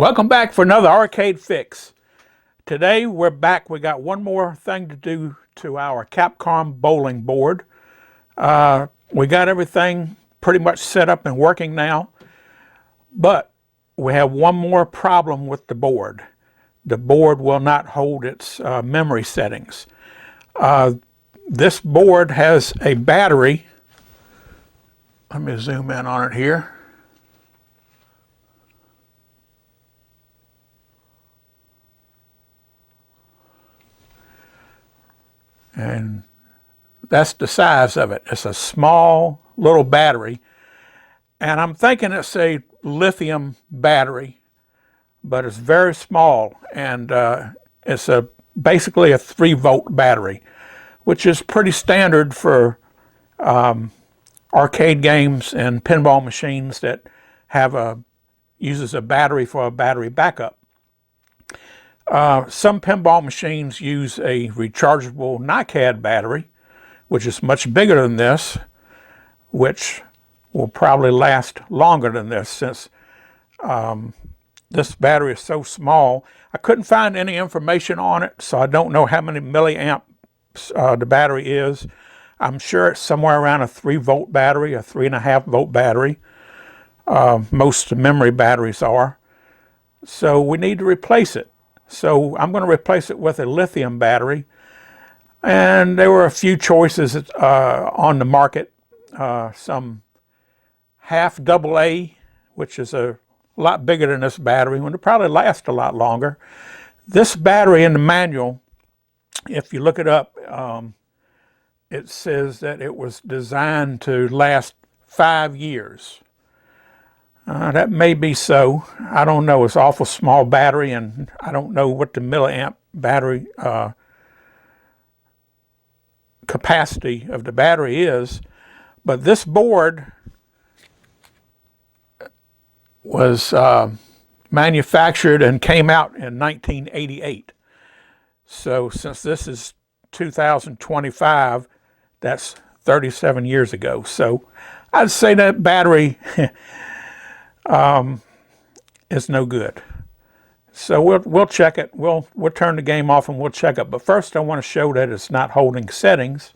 Welcome back for another arcade fix. Today we're back. We got one more thing to do to our Capcom Bowling board. We got everything pretty much set up and working now, but we have one more problem with the board. The board will not hold its memory settings. This board has a battery. Let me zoom in on it here. And that's the size of it. It's a small little battery. And I'm thinking it's a lithium battery, but it's very small. And it's basically a 3-volt battery, which is pretty standard for arcade games and pinball machines that uses a battery for a battery backup. Some pinball machines use a rechargeable NiCad battery, which is much bigger than this, which will probably last longer than this since this battery is so small. I couldn't find any information on it, so I don't know how many milliamps the battery is. I'm sure it's somewhere around a 3-volt battery, a 3.5-volt battery. Most memory batteries are. So we need to replace it. So I'm going to replace it with a lithium battery. And there were a few choices on the market. Some half AA, which is a lot bigger than this battery, and it'll probably last a lot longer. This battery in the manual, if you look it up, it says that it was designed to last 5 years. That may be so. I don't know. It's an awful small battery, and I don't know what the milliamp battery capacity of the battery is. But this board was manufactured and came out in 1988. So since this is 2025, that's 37 years ago. So I'd say that battery is no good. So we'll check it. We'll turn the game off and we'll check it. But first I want to show that it's not holding settings,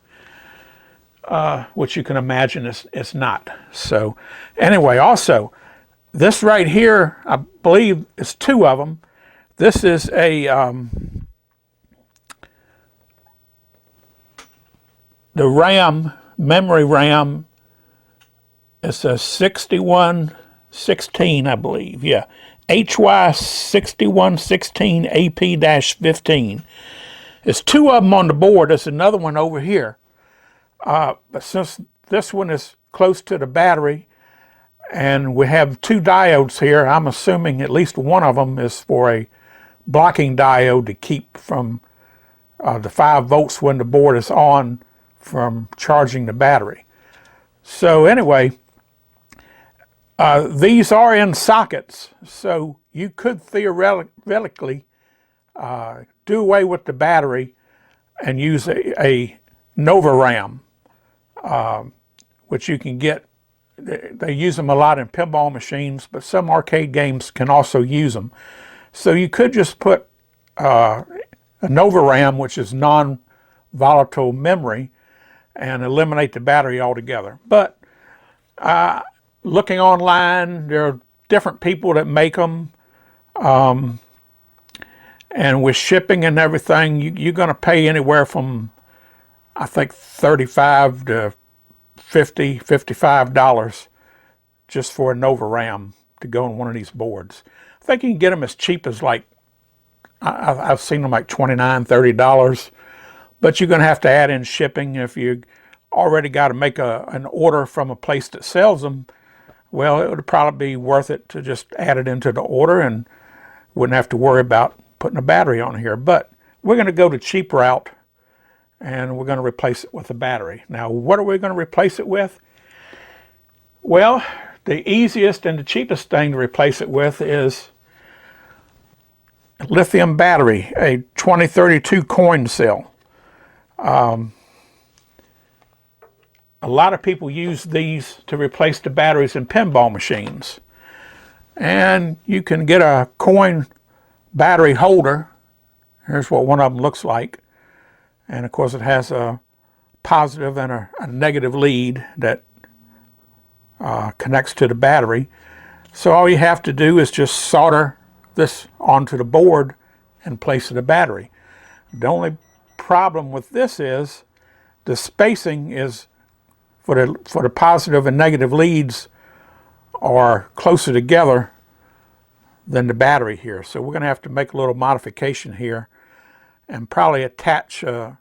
which you can imagine it's not. So anyway, also this right here, I believe it's 2 of them. This is a the RAM, memory RAM. It's a 6116, I believe. Yeah, HY6116 AP-15. There's 2 of them on the board. There's another one over here. But since this one is close to the battery, and we have 2 diodes here, I'm assuming at least one of them is for a blocking diode to keep from the 5 volts when the board is on from charging the battery. So anyway, these are in sockets, so you could theoretically do away with the battery and use a Nova RAM, which you can get. They use them a lot in pinball machines, but some arcade games can also use them. So you could just put a Nova RAM, which is non-volatile memory, and eliminate the battery altogether. But looking online, there are different people that make them. And with shipping and everything, you're going to pay anywhere from, I think, $35 to $50, $55 just for a Nova RAM to go on one of these boards. I think you can get them as cheap as I've seen them like $29, $30. But you're going to have to add in shipping. If you already got to make an order from a place that sells them, well, it would probably be worth it to just add it into the order and wouldn't have to worry about putting a battery on here. But we're going to go the cheap route, and we're going to replace it with a battery. Now, what are we going to replace it with? Well, the easiest and the cheapest thing to replace it with is a lithium battery, a 2032 coin cell. A lot of people use these to replace the batteries in pinball machines. And you can get a coin battery holder. Here's what one of them looks like. And of course it has a positive and a negative lead that connects to the battery. So all you have to do is just solder this onto the board and place the battery. The only problem with this is the spacing is for the positive and negative leads are closer together than the battery here. So we're going to have to make a little modification here and probably attach a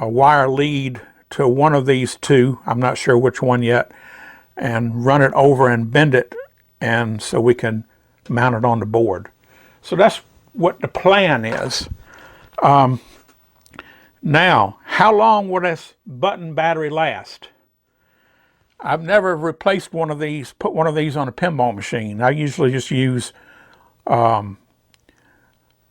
wire lead to one of these two, I'm not sure which one yet, and run it over and bend it, and so we can mount it on the board. So that's what the plan is. Now, how long will this button battery last? I've never replaced one of these, put one of these on a pinball machine. I usually just use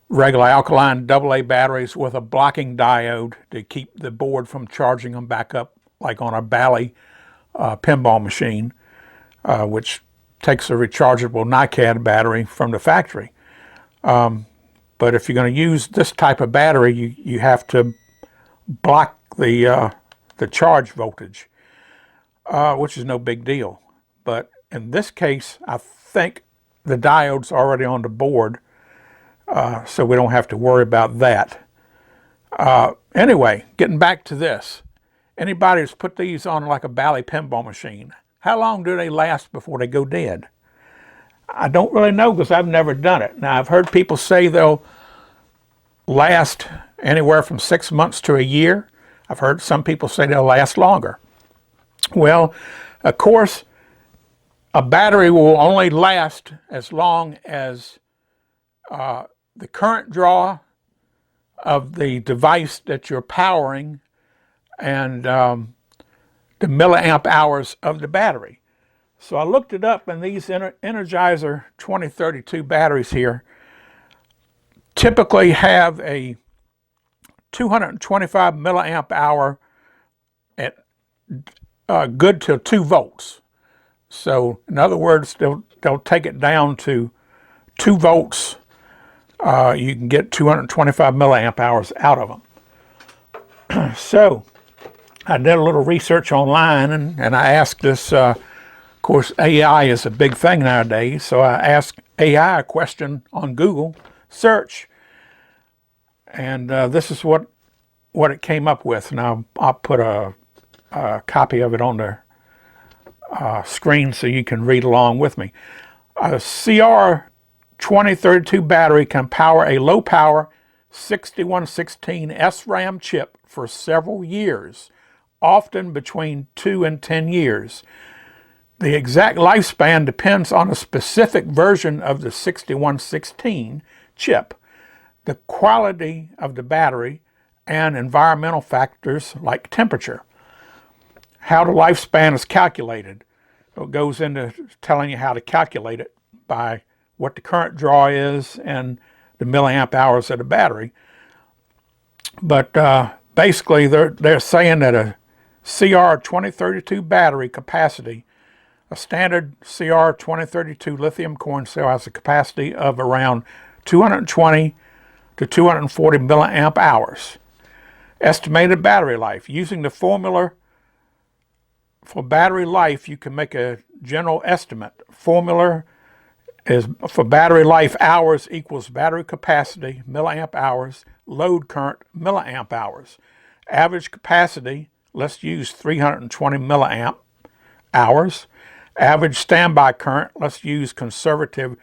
regular alkaline AA batteries with a blocking diode to keep the board from charging them back up, like on a Bally pinball machine, which takes a rechargeable NiCad battery from the factory. But if you're going to use this type of battery, you have to block the charge voltage, which is no big deal. But in this case, I think the diode's already on the board, so we don't have to worry about that. Anyway, getting back to this, anybody who's put these on like a Bally pinball machine, how long do they last before they go dead? I don't really know because I've never done it. Now, I've heard people say they'll last anywhere from 6 months to a year. I've heard some people say they'll last longer. Well, of course, a battery will only last as long as the current draw of the device that you're powering and the milliamp hours of the battery. So I looked it up, and these Energizer 2032 batteries here typically have a 225 milliamp hour at good till 2 volts. So in other words, they'll take it down to 2 volts. You can get 225 milliamp hours out of them. So I did a little research online, and I asked this, of course, AI is a big thing nowadays, so I asked AI a question on Google search, and this is what it came up with. Now I'll put a copy of it on the screen so you can read along with me. A CR 2032 battery can power a low-power 6116 SRAM chip for several years, often between 2 and 10 years. The exact lifespan depends on a specific version of the 6116 chip, the quality of the battery, and environmental factors like temperature. How the lifespan is calculated. So it goes into telling you how to calculate it by what the current draw is and the milliamp hours of the battery. But basically they're saying that a CR 2032 battery capacity, a standard CR 2032 lithium coin cell has a capacity of around 220 to 240 milliamp hours. Estimated battery life. Using the formula for battery life, you can make a general estimate. Formula is for battery life hours equals battery capacity, milliamp hours, load current, milliamp hours. Average capacity, let's use 320 milliamp hours. Average standby current, let's use conservative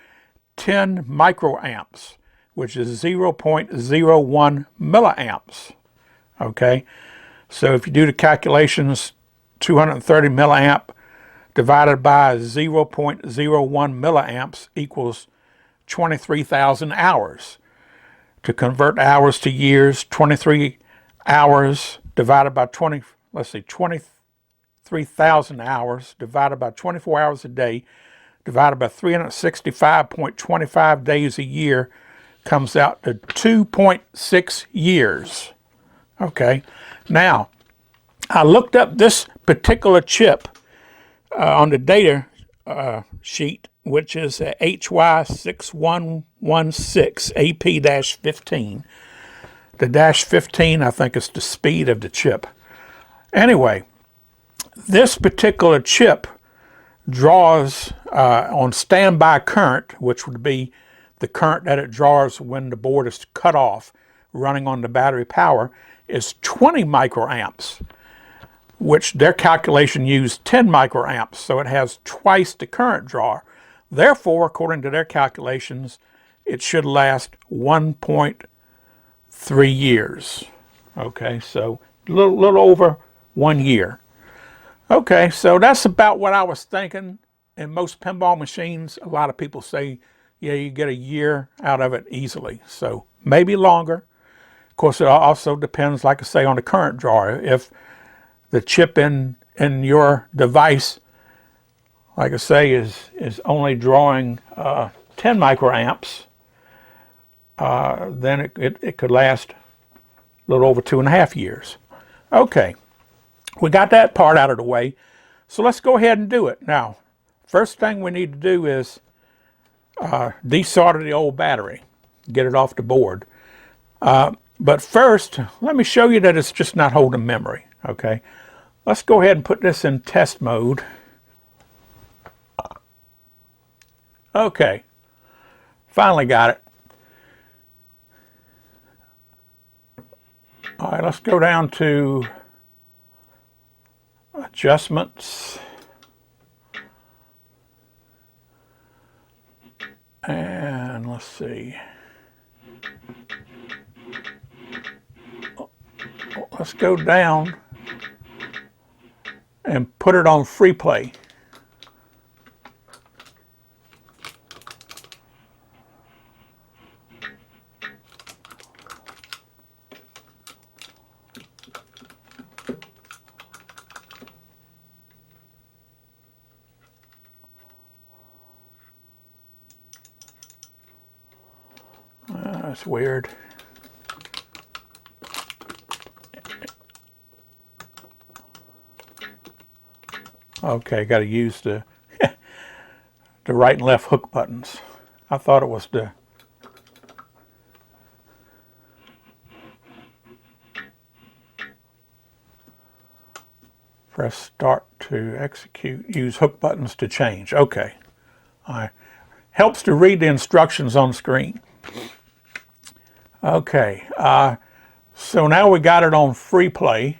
10 microamps, which is 0.01 milliamps. Okay, so if you do the calculations, 230 milliamp divided by 0.01 milliamps equals 23,000 hours. To convert hours to years, 23 hours divided by 23,000 hours divided by 24 hours a day divided by 365.25 days a year comes out to 2.6 years. Okay, now I looked up this particular chip on the data sheet which is a HY6116 AP-15. The -15, I think, is the speed of the chip. Anyway, this particular chip draws on standby current, which would be the current that it draws when the board is cut off, running on the battery power, is 20 microamps, which their calculation used 10 microamps, so it has twice the current draw. Therefore, according to their calculations, it should last 1.3 years. Okay, so a little over 1 year. Okay, so that's about what I was thinking. In most pinball machines, a lot of people say, yeah, you get a year out of it easily. So maybe longer. Of course, it also depends, like I say, on the current draw. If the chip in your device, like I say, is only drawing 10 microamps, then it could last a little over 2.5 years. Okay, we got that part out of the way. So let's go ahead and do it. Now, first thing we need to do is desolder the old battery, get it off the board. But first, let me show you that it's just not holding memory, okay? Let's go ahead and put this in test mode. Okay, finally got it. All right, let's go down to adjustments. And let's see. Let's go down and put it on free play. That's weird. Okay, got to use the the right and left hook buttons. I thought it was the press start to execute. Use hook buttons to change. Okay, all right. Helps to read the instructions on the screen. Okay, so now we got it on free play.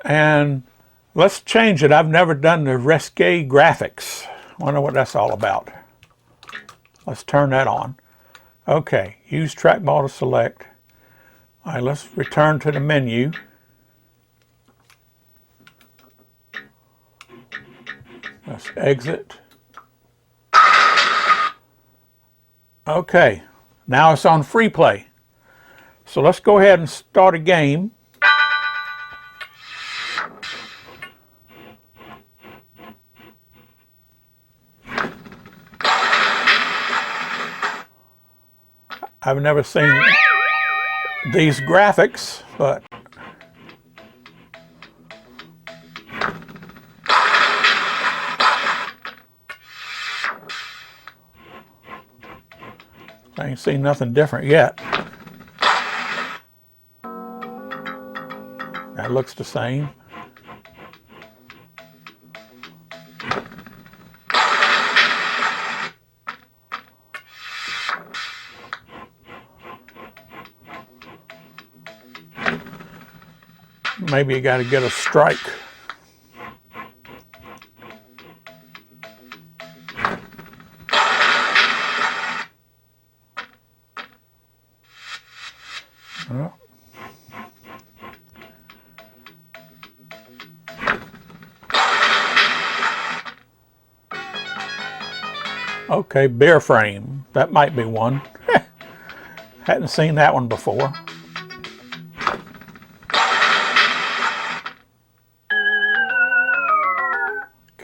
And let's change it. I've never done the risque graphics. Wonder what that's all about. Let's turn that on. Okay, use trackball to select. All right, let's return to the menu. Let's exit. Okay, now it's on free play. So let's go ahead and start a game. I've never seen these graphics, but I ain't seen nothing different yet. That looks the same. Maybe you got to get a strike. Well. Okay, beer frame. That might be one. Hadn't seen that one before.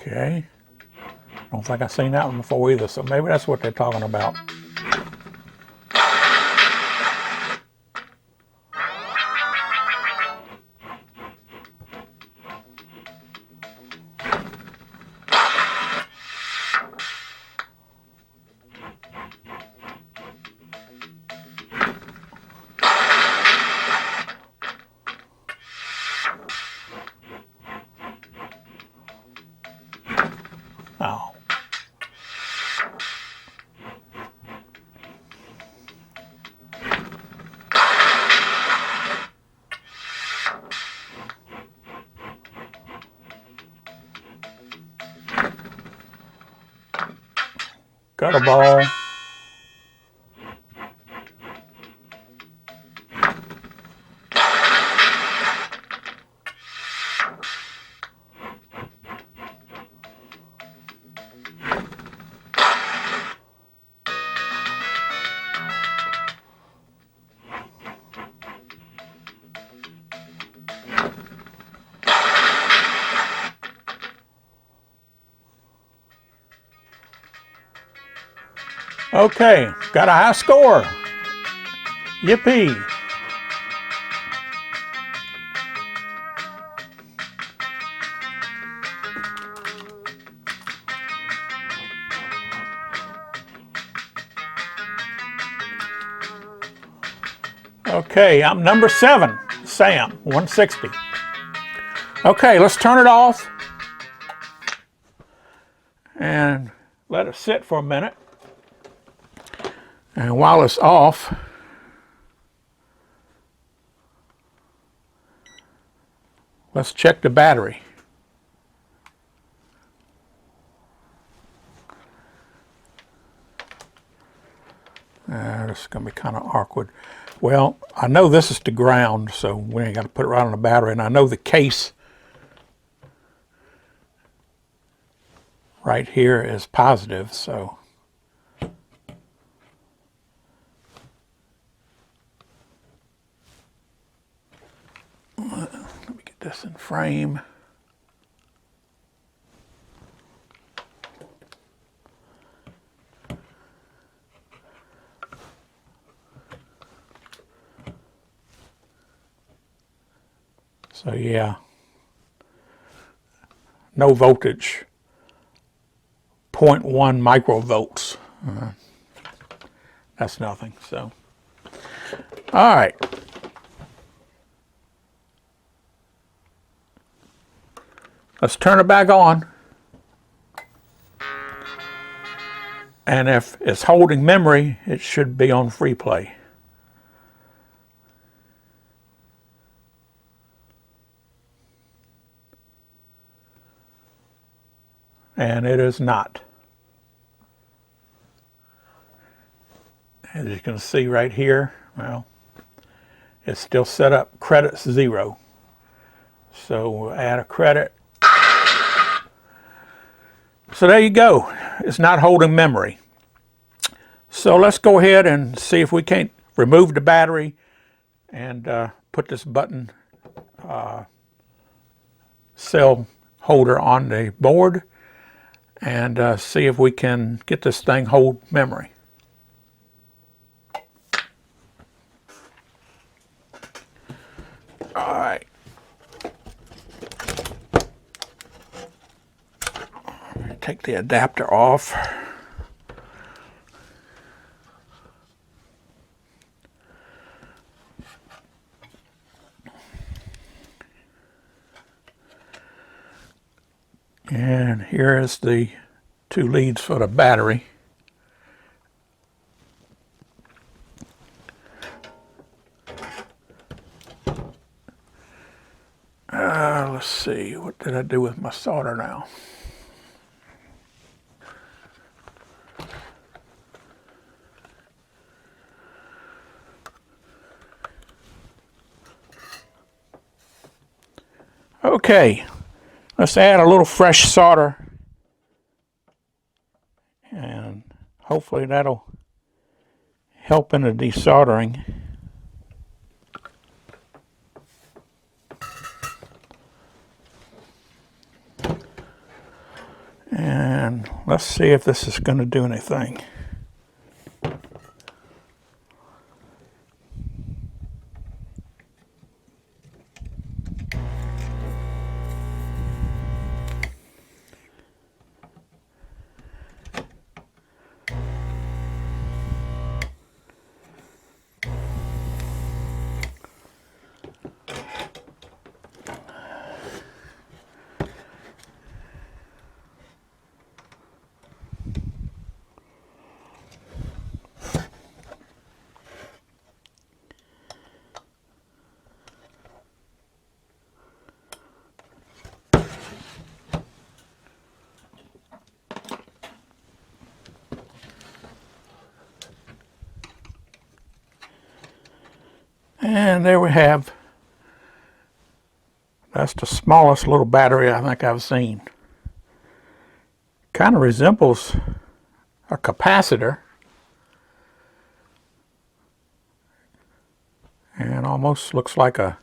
Okay. Don't think I've seen that one before either, so maybe that's what they're talking about. Got a ball. Okay, got a high score. Yippee. Okay, I'm number 7, Sam, 160. Okay, let's turn it off and let it sit for a minute. And while it's off, let's check the battery. This is going to be kind of awkward. Well, I know this is the ground, so we ain't got to put it right on the battery. And I know the case right here is positive, so let me get this in frame. So yeah, no voltage, 0.1 microvolts. That's nothing, so. All right. Let's turn it back on. And if it's holding memory, it should be on free play. And it is not. As you can see right here, well, it's still set up credits 0. So we'll add a credit. So there you go. It's not holding memory. So let's go ahead and see if we can't remove the battery and put this button cell holder on the board and see if we can get this thing hold memory. All right. Take the adapter off. And here is the 2 leads for the battery. Let's see, what did I do with my solder now? Okay, let's add a little fresh solder and hopefully that'll help in the desoldering. And let's see if this is going to do anything. And there we have, that's the smallest little battery I think I've seen. Kind of resembles a capacitor. And almost looks like a,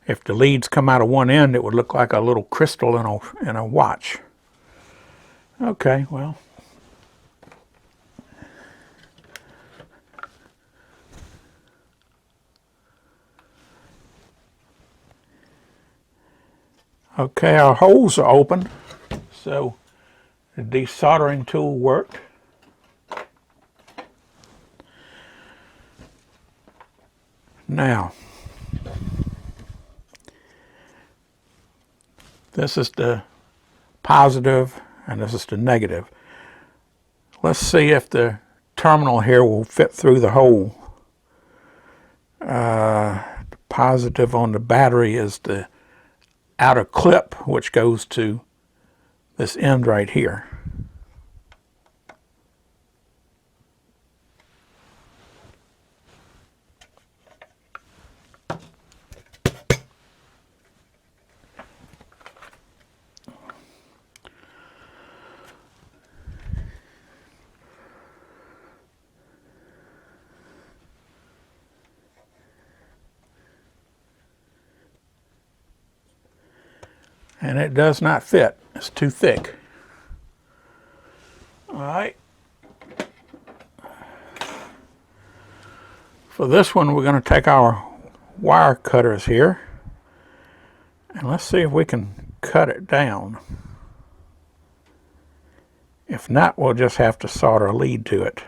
if the leads come out of one end, it would look like a little crystal in a watch. Okay, well. Okay, our holes are open, so the desoldering tool worked. Now, this is the positive and this is the negative. Let's see if the terminal here will fit through the hole. The positive on the battery is the outer clip, which goes to this end right here. And it does not fit. It's too thick. All right. For this one, we're going to take our wire cutters here and let's see if we can cut it down. If not, we'll just have to solder a lead to it.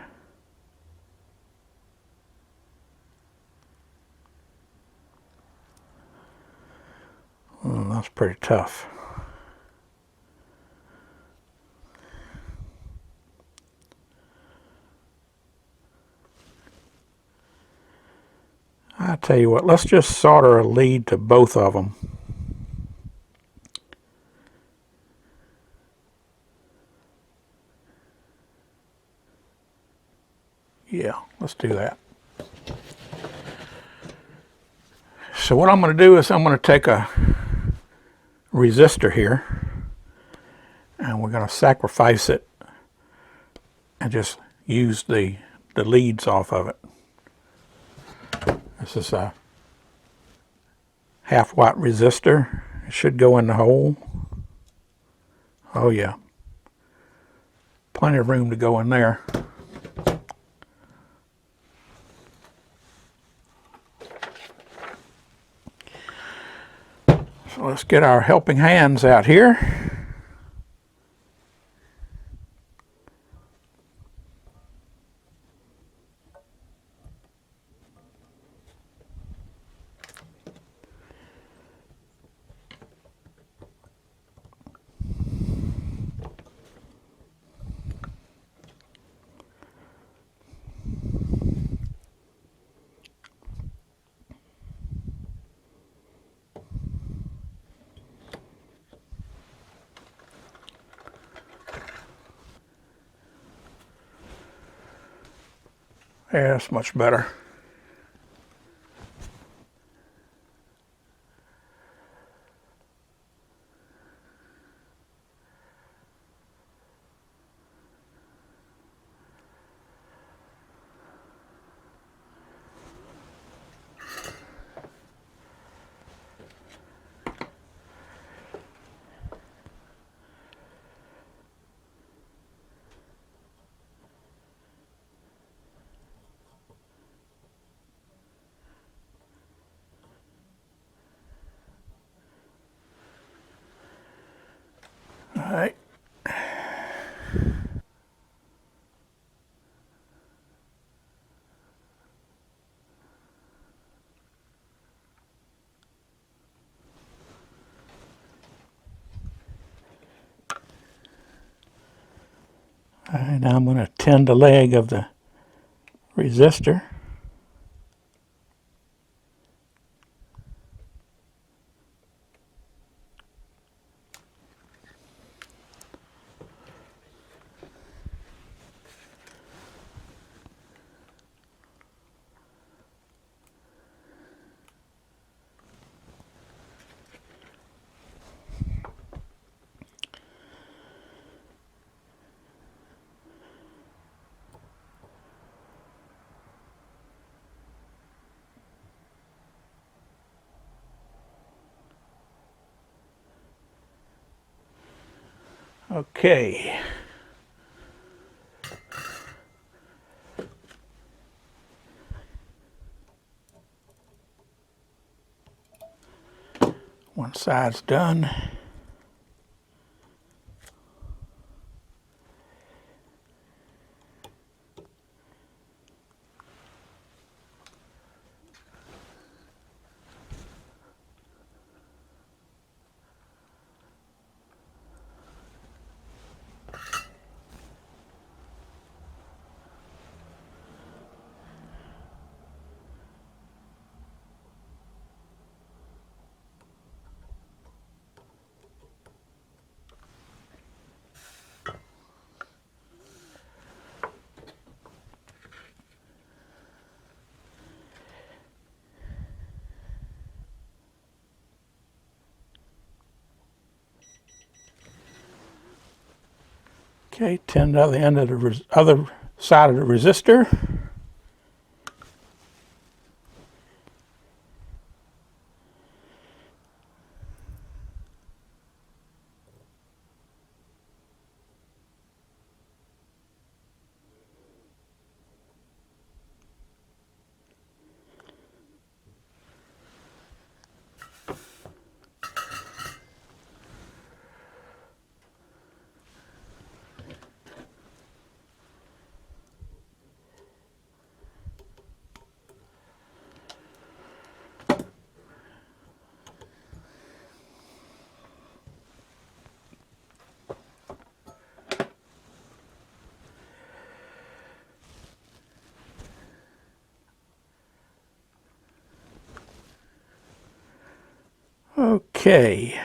That's pretty tough. I tell you what, let's just solder a lead to both of them. Yeah, let's do that. So what I'm going to do is I'm going to take a resistor here and we're going to sacrifice it and just use the leads off of it. This is a 1/2 watt resistor. It should go in the hole. Oh yeah, plenty of room to go in there. So let's get our helping hands out here. Yeah, that's much better. All right. All right, now I'm going to tend the leg of the resistor. Okay. One side's done. Okay, 10 to the end of the other side of the resistor. Okay.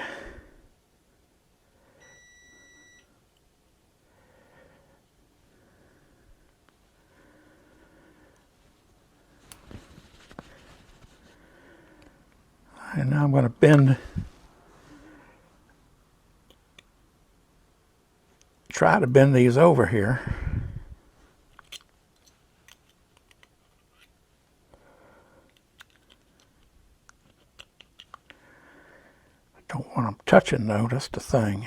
And now I'm going to try to bend these over here. I don't want them touching though, that's the thing.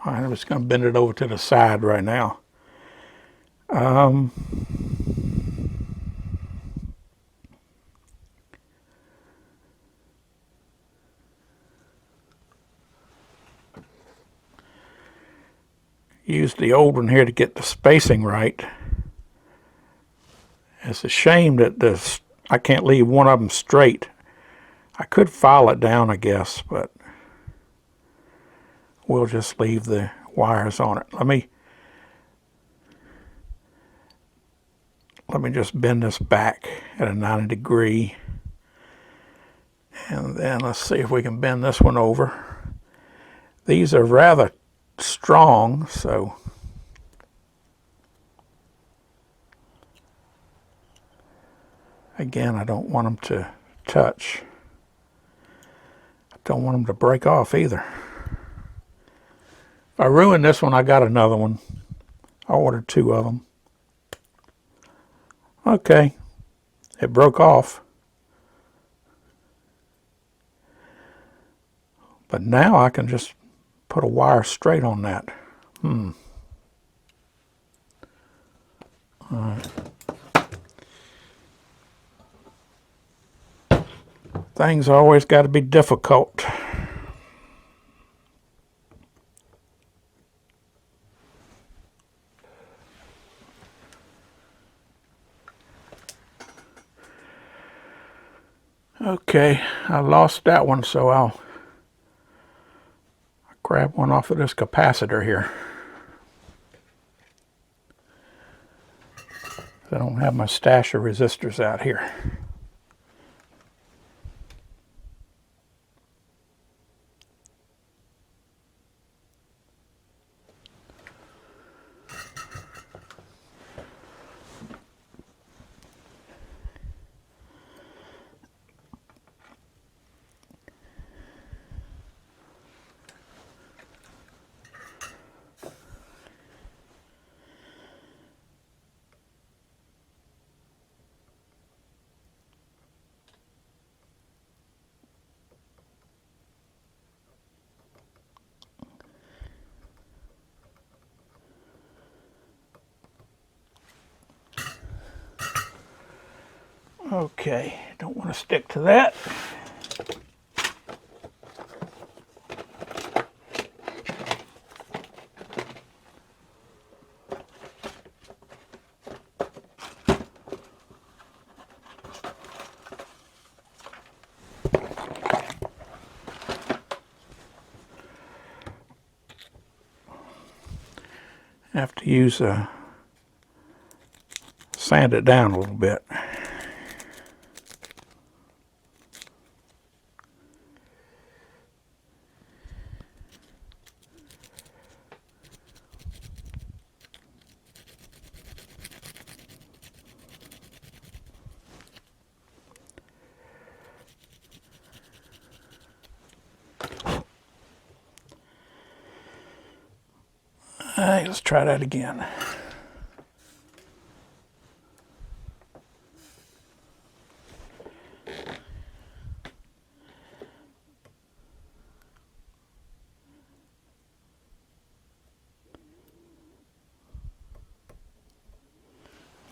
All right, I'm just going to bend it over to the side right now. Use the old one here to get the spacing right. It's a shame that I can't leave one of them straight. I could file it down, I guess, but we'll just leave the wires on it. Let me just bend this back at a 90 degree. And then let's see if we can bend this one over. These are rather strong, so again, I don't want them to touch. I don't want them to break off either. If I ruin this one, I got another one. I ordered 2 of them. Okay, it broke off. But now I can just put a wire straight on that. All right. Things always got to be difficult. Okay, I lost that one, so I'll grab one off of this capacitor here. I don't have my stash of resistors out here. Okay, don't want to stick to that. Have to use sand it down a little bit. All right, let's try that again.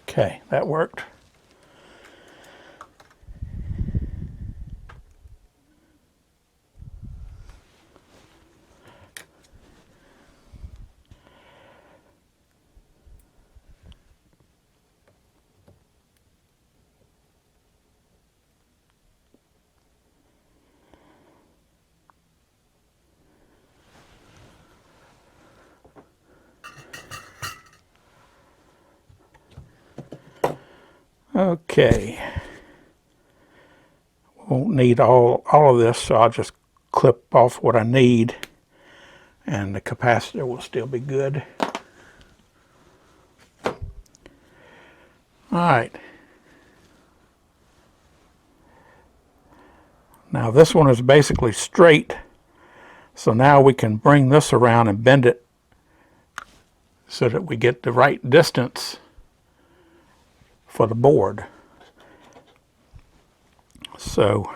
Okay, that worked. Okay. Won't need all of this, so I'll just clip off what I need, and the capacitor will still be good. All right. Now this one is basically straight, so now we can bring this around and bend it so that we get the right distance for the board. So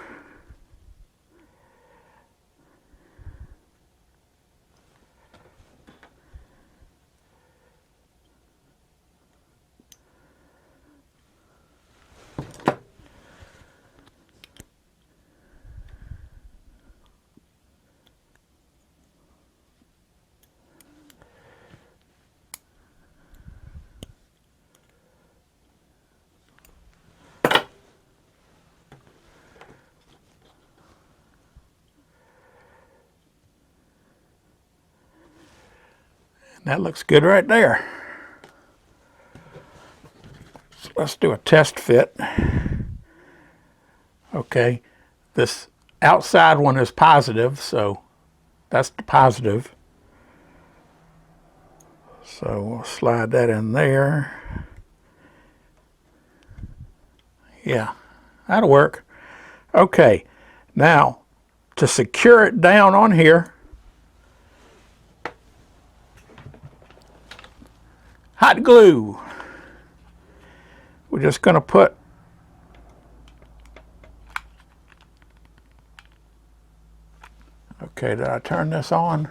that looks good right there. So let's do a test fit. Okay, this outside one is positive, so that's the positive. So we'll slide that in there. Yeah, that'll work. Okay, now to secure it down on here, hot glue. We're just going to put okay, did I turn this on?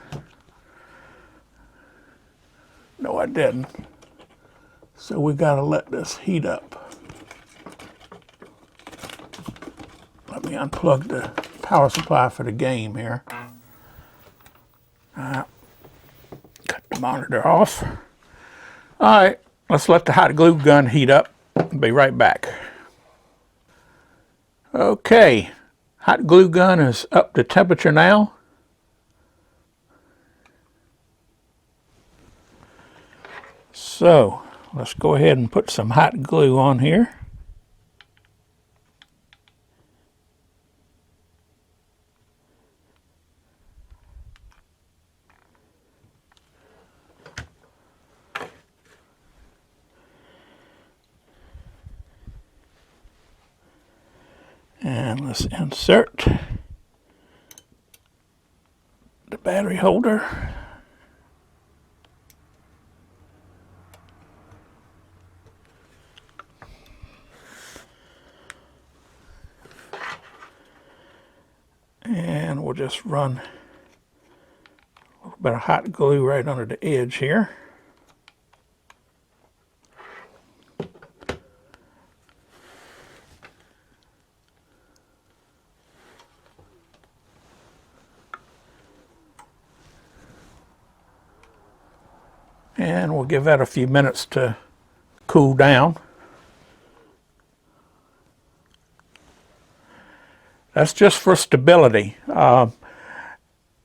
No, I didn't. So we got to let this heat up. Let me unplug the power supply for the game here. Cut the monitor off. All right, let's let the hot glue gun heat up. I'll be right back. Okay, hot glue gun is up to temperature now. So let's go ahead and put some hot glue on here. And let's insert the battery holder. And we'll just run a little bit of hot glue right under the edge here. And we'll give that a few minutes to cool down. That's just for stability.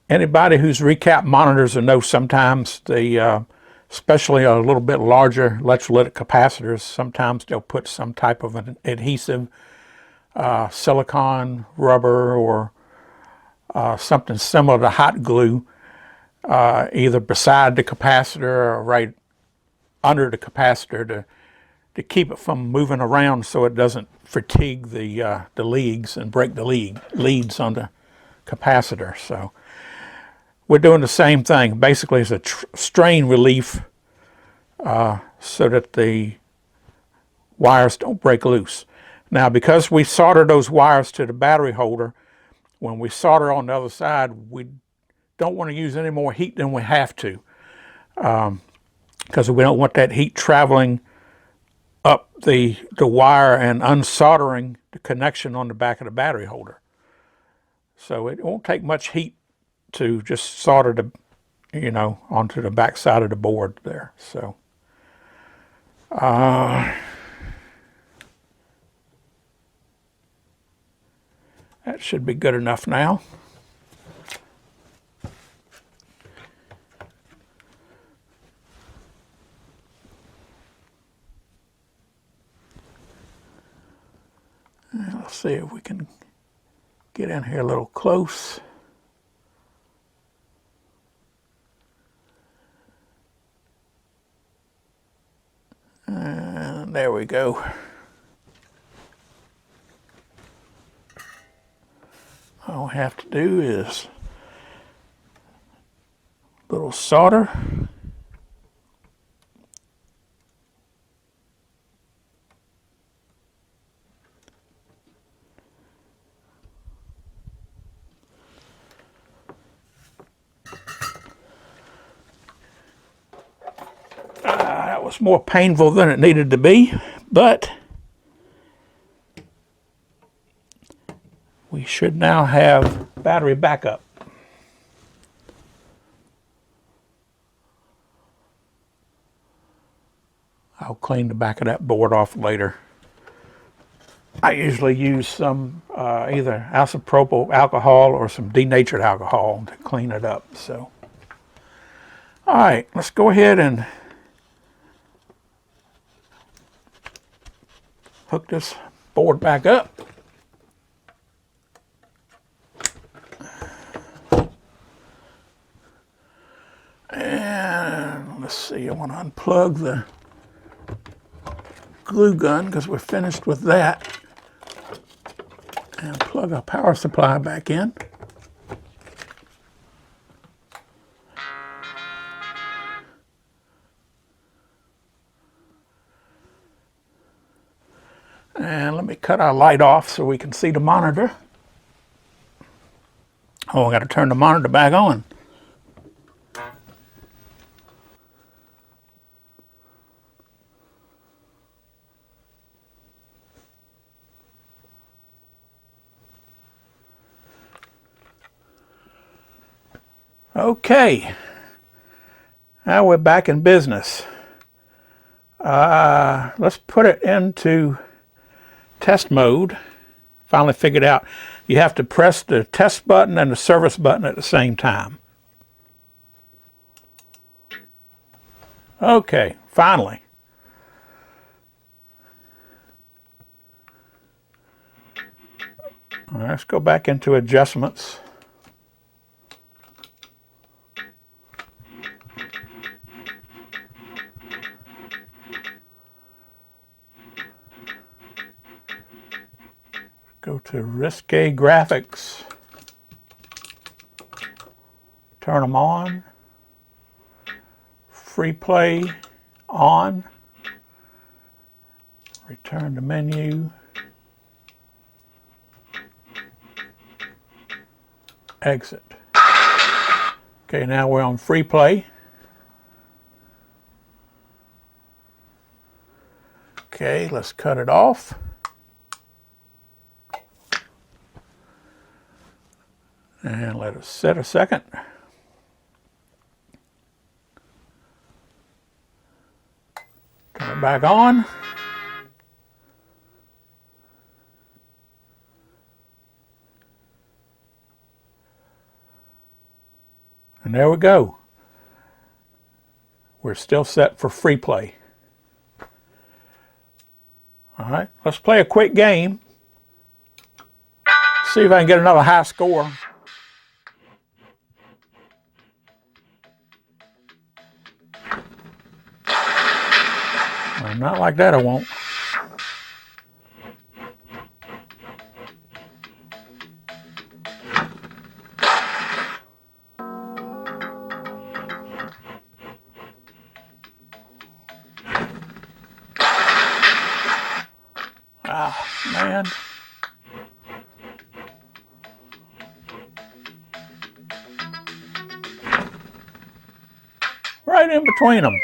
Anybody who's recapped monitors will know sometimes the, especially a little bit larger electrolytic capacitors, sometimes they'll put some type of an adhesive, silicone, rubber, or something similar to hot glue, either beside the capacitor or right under the capacitor to keep it from moving around so it doesn't fatigue the leads and break the leads on the capacitor. So we're doing the same thing. Basically, it's a strain relief so that the wires don't break loose. Now, because we solder those wires to the battery holder, when we solder on the other side, we don't want to use any more heat than we have to, because we don't want that heat traveling up the wire and unsoldering the connection on the back of the battery holder. So it won't take much heat to just solder the, onto the back side of the board there. So that should be good enough now. Let's see if we can get in here a little close. And there we go. All we have to do is a little solder. That was more painful than it needed to be, but we should now have battery backup. I'll clean the back of that board off later. I usually use some either isopropyl alcohol or some denatured alcohol to clean it up. So, all right, let's go ahead and hook this board back up. And let's see, I want to unplug the glue gun because we're finished with that. And plug our power supply back in. And let me cut our light off so we can see the monitor. Oh, I got to turn the monitor back on. Okay, now we're back in business. Let's put it into test mode. Finally figured out you have to press the test button and the service button at the same time. Okay, finally. All right, let's go back into adjustments. Go to Risque Graphics, turn them on, free play on, return to menu, exit. Okay, now we're on free play. Okay, let's cut it off. And let it sit a second. it back on. And there we go. We're still set for free play. All right, let's play a quick game. See if I can get another high score. Well, not like that, I won't. Ah, man. Right in between them.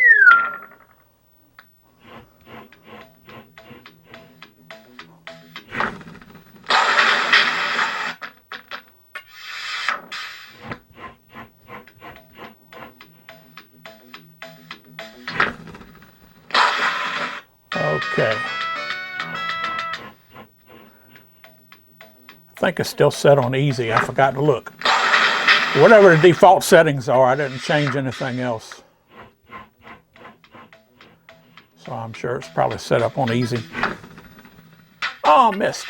Okay. I think it's still set on easy. I forgot to look. Whatever the default settings are, I didn't change anything else. So I'm sure it's probably set up on easy. Oh, missed.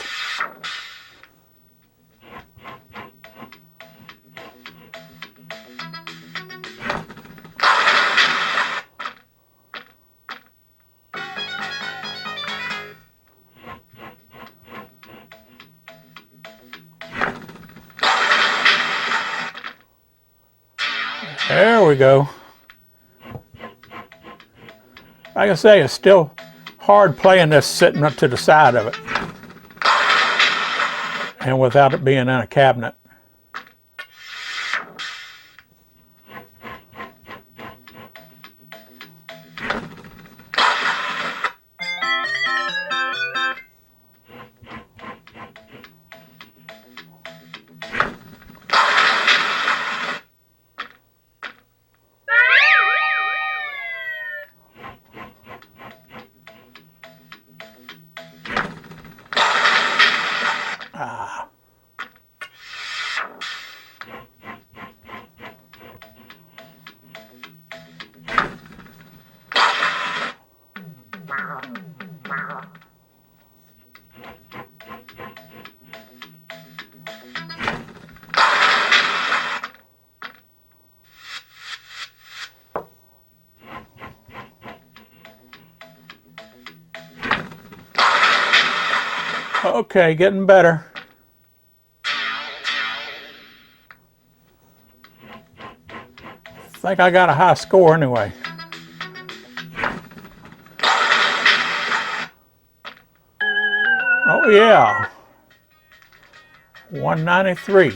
There we go. Like I say, it's still hard playing this sitting up to the side of it. And without it being in a cabinet. Ah. Okay, getting better. I think I got a high score anyway. Oh yeah. 193.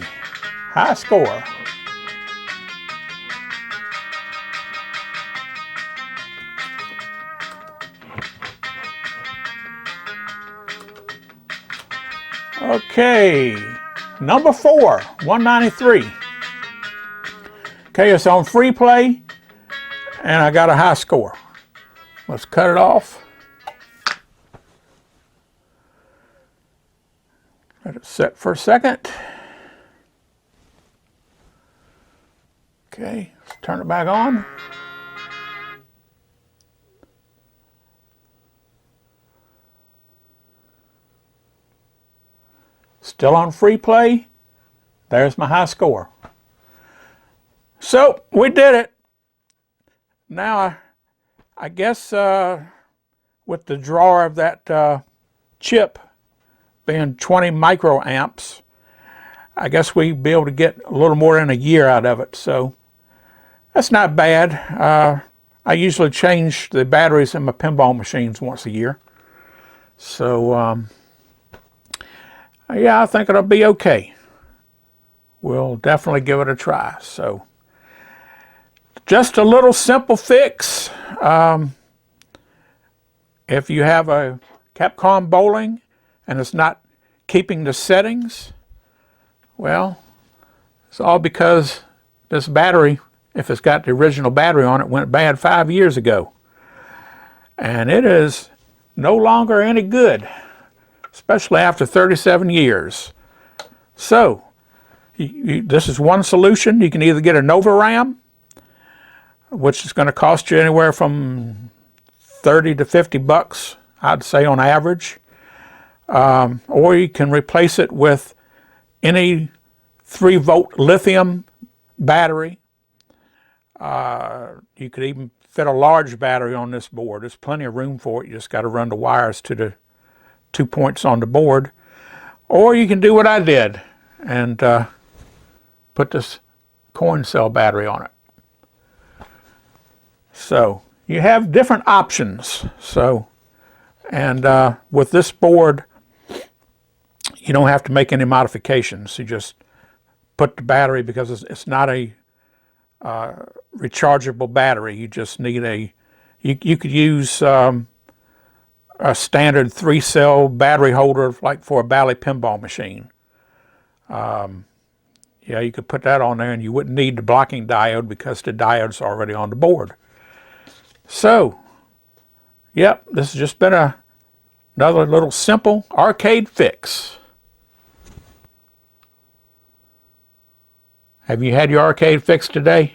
High score. Okay, number 4, 193. Okay, it's on free play, and I got a high score. Let's cut it off. Let it set for a second. Okay, let's turn it back on. Still on free play. There's my high score. So we did it. Now I guess with the drawer of that chip being 20 microamps, I guess we'd be able to get a little more than a year out of it. So that's not bad. I usually change the batteries in my pinball machines once a year. So yeah, I think it'll be okay. We'll definitely give it a try. So just a little simple fix. If you have a Capcom Bowling and it's not keeping the settings, well, it's all because this battery, if it's got the original battery on it, went bad 5 years ago. and it is no longer any good, especially after 37 years. So this is one solution. You can either get a Nova RAM, which is going to cost you anywhere from 30 to 50 bucks, I'd say on average, or you can replace it with any 3-volt lithium battery. You could even fit a large battery on this board. There's plenty of room for it. You just got to run the wires to the 2 points on the board. Or you can do what I did and put this coin cell battery on it. So you have different options. So, and with this board, you don't have to make any modifications. You just put the battery, because it's not a rechargeable battery. You just need a, you could use a standard 3-cell battery holder like for a Bally pinball machine. Yeah, you could put that on there and you wouldn't need the blocking diode because the diode's already on the board. So, yep, this has just been another little simple arcade fix. Have you had your arcade fix today?